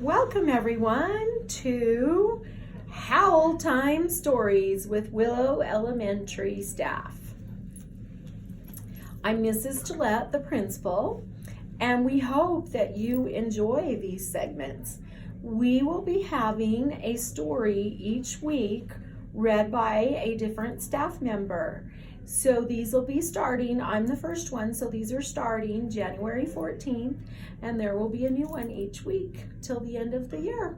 Welcome everyone to HOWL Time Stories with Willow Elementary staff. I'm Mrs. Gillette, the principal, and we hope that you enjoy these segments. We will be having a story each week read by a different staff member. So these will be starting, I'm the first one, so these are starting January 14th, and there will be a new one each week till the end of the year.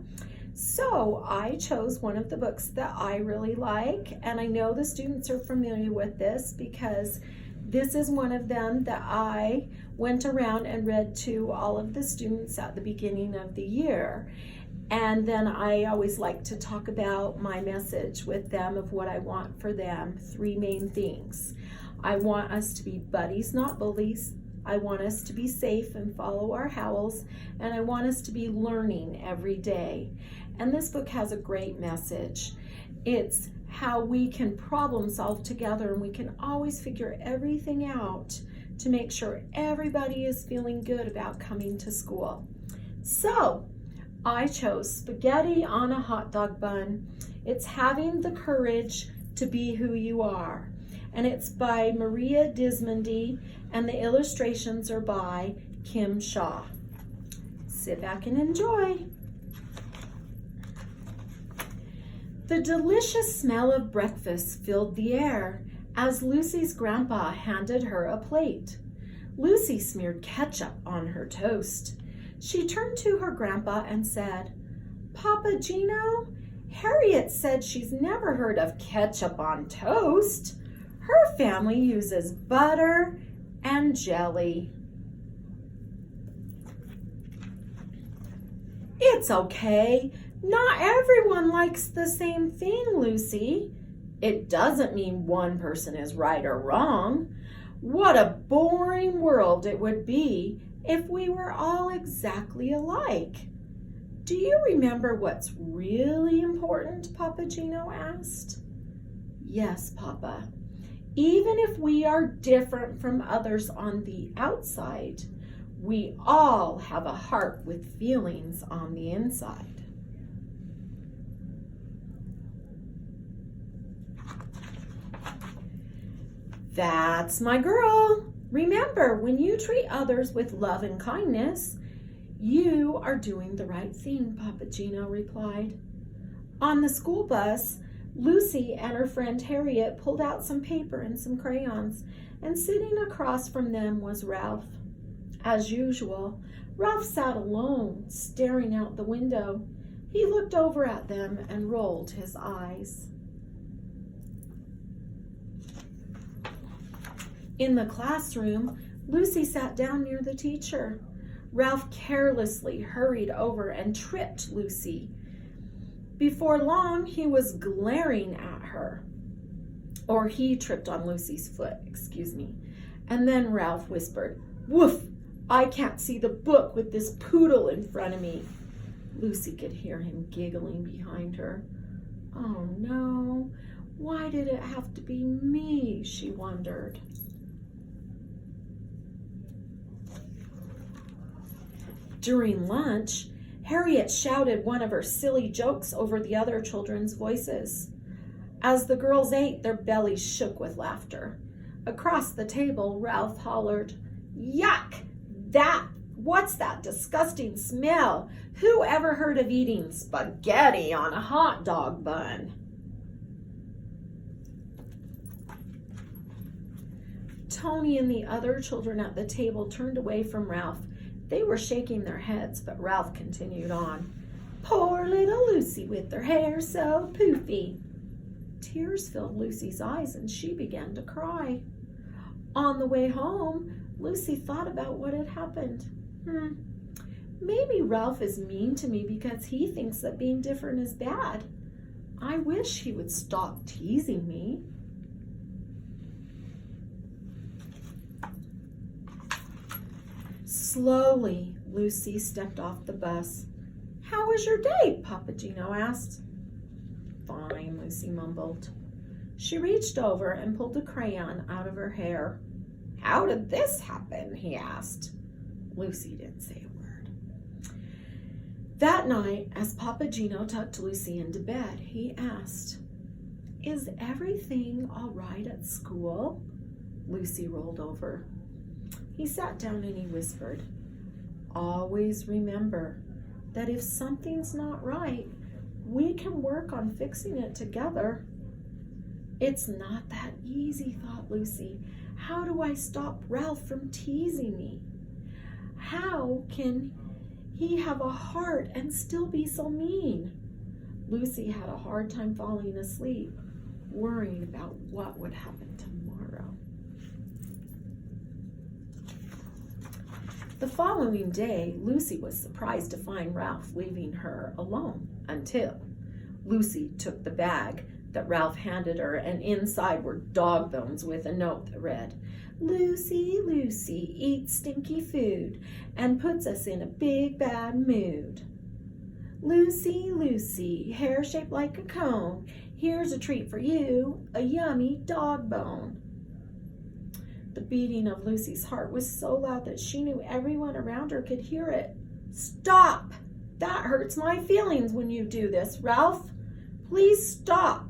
So I chose one of the books that I really like, and I know the students are familiar with this because this is one of them that I went around and read to all of the students at the beginning of the year. And then I always like to talk about my message with them of what I want for them. 3 main things. I want us to be buddies, not bullies. I want us to be safe and follow our howls. And I want us to be learning every day. And this book has a great message. It's how we can problem solve together, and we can always figure everything out to make sure everybody is feeling good about coming to school. So, I chose Spaghetti on a Hot Dog Bun. It's having the courage to be who you are. And it's by Maria Dismondy, and the illustrations are by Kim Shaw. Sit back and enjoy. The delicious smell of breakfast filled the air as Lucy's grandpa handed her a plate. Lucy smeared ketchup on her toast. She turned to her grandpa and said, "Papa Gino, Harriet said she's never heard of ketchup on toast. Her family uses butter and jelly." "It's okay. Not everyone likes the same thing, Lucy. It doesn't mean one person is right or wrong. What a boring world it would be if we were all exactly alike." "Do you remember what's really important?" Papa Gino asked. "Yes, Papa. Even if we are different from others on the outside, we all have a heart with feelings on the inside." "That's my girl. Remember, when you treat others with love and kindness, you are doing the right thing," Papa Gino replied. On the school bus, Lucy and her friend Harriet pulled out some paper and some crayons, and sitting across from them was Ralph. As usual, Ralph sat alone, staring out the window. He looked over at them and rolled his eyes. In the classroom, Lucy sat down near the teacher. Ralph carelessly hurried over and tripped Lucy. Before long, he was glaring at her. Or he tripped on Lucy's foot, And then Ralph whispered, "Woof! I can't see the book with this poodle in front of me." Lucy could hear him giggling behind her. "Oh no, why did it have to be me?" she wondered. During lunch, Harriet shouted one of her silly jokes over the other children's voices. As the girls ate, their bellies shook with laughter. Across the table, Ralph hollered, "Yuck! What's that disgusting smell? Who ever heard of eating spaghetti on a hot dog bun?" Tony and the other children at the table turned away from Ralph. They were shaking their heads, but Ralph continued on. "Poor little Lucy with her hair so poofy." Tears filled Lucy's eyes and she began to cry. On the way home, Lucy thought about what had happened. Maybe Ralph is mean to me because he thinks that being different is bad. I wish he would stop teasing me. Slowly, Lucy stepped off the bus. "How was your day?" Papa Gino asked. "Fine," Lucy mumbled. She reached over and pulled a crayon out of her hair. "How did this happen?" he asked. Lucy didn't say a word. That night, as Papa Gino tucked Lucy into bed, he asked, "Is everything all right at school?" Lucy rolled over. He sat down and he whispered, "Always remember that if something's not right, we can work on fixing it together." "It's not that easy," thought Lucy. "How do I stop Ralph from teasing me? How can he have a heart and still be so mean?" Lucy had a hard time falling asleep, worrying about what would happen tomorrow. The following day, Lucy was surprised to find Ralph leaving her alone until Lucy took the bag that Ralph handed her, and inside were dog bones with a note that read, "Lucy, Lucy eats stinky food and puts us in a big bad mood. Lucy, Lucy, hair shaped like a cone, here's a treat for you, a yummy dog bone." The beating of Lucy's heart was so loud that she knew everyone around her could hear it. "Stop! That hurts my feelings when you do this, Ralph. Please stop."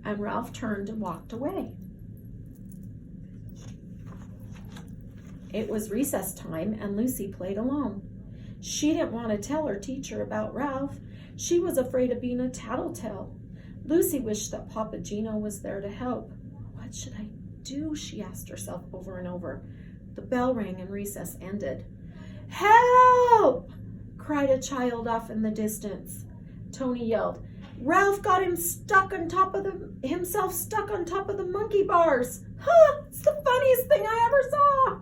And Ralph turned and walked away. It was recess time and Lucy played alone. She didn't want to tell her teacher about Ralph. She was afraid of being a tattletale. Lucy wished that Papa Gino was there to help. "What should I do?" she asked herself over and over. The bell rang and recess ended. "Help!" cried a child off in the distance. Tony yelled, "Ralph got himself stuck on top of the monkey bars. Huh, it's the funniest thing I ever saw."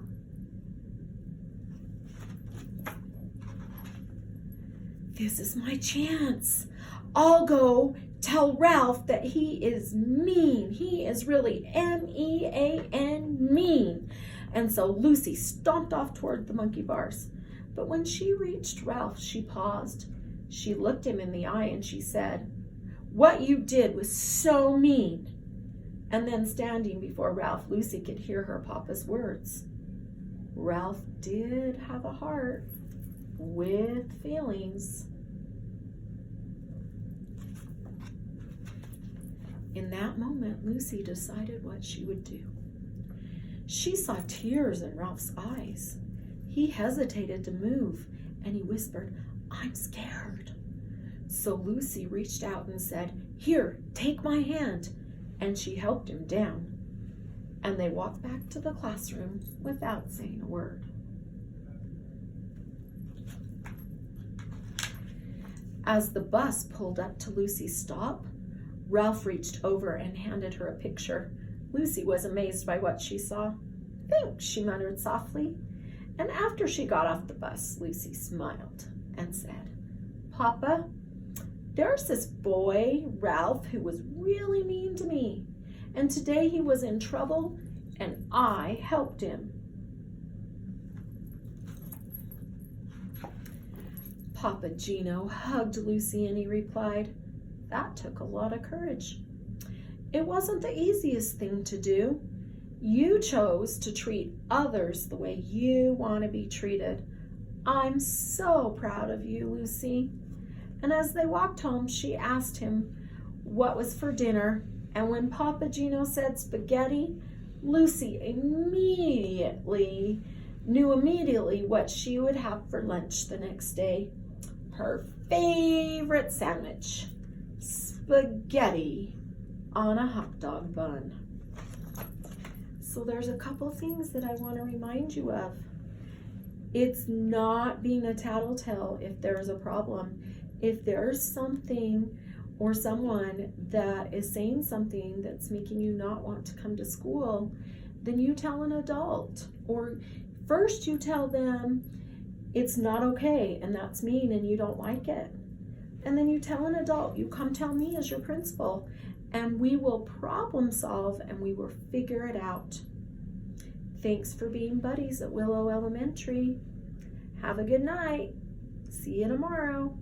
"This is my chance. I'll go tell Ralph that he is mean. He is really M-E-A-N, mean." And so Lucy stomped off toward the monkey bars. But when she reached Ralph, she paused. She looked him in the eye and she said, "What you did was so mean." And then standing before Ralph, Lucy could hear her papa's words. Ralph did have a heart with feelings. In that moment, Lucy decided what she would do. She saw tears in Ralph's eyes. He hesitated to move, and he whispered, "I'm scared." So Lucy reached out and said, "Here, take my hand." And she helped him down. And they walked back to the classroom without saying a word. As the bus pulled up to Lucy's stop, Ralph reached over and handed her a picture. Lucy was amazed by what she saw. "Thanks," she muttered softly. And after she got off the bus, Lucy smiled and said, "Papa, there's this boy, Ralph, who was really mean to me. And today he was in trouble and I helped him." Papa Gino hugged Lucy and he replied, "That took a lot of courage. It wasn't the easiest thing to do. You chose to treat others the way you want to be treated. I'm so proud of you, Lucy." And as they walked home, she asked him what was for dinner. And when Papa Gino said spaghetti, Lucy knew immediately what she would have for lunch the next day. Her favorite sandwich, spaghetti on a hot dog bun. So there's a couple things that I want to remind you of. It's not being a tattletale if there's a problem. If there's something or someone that is saying something that's making you not want to come to school, then you tell an adult. Or first you tell them it's not okay and that's mean and you don't like it. And then you tell an adult, you come tell me as your principal, and we will problem solve and we will figure it out. Thanks for being buddies at Willow Elementary. Have a good night. See you tomorrow.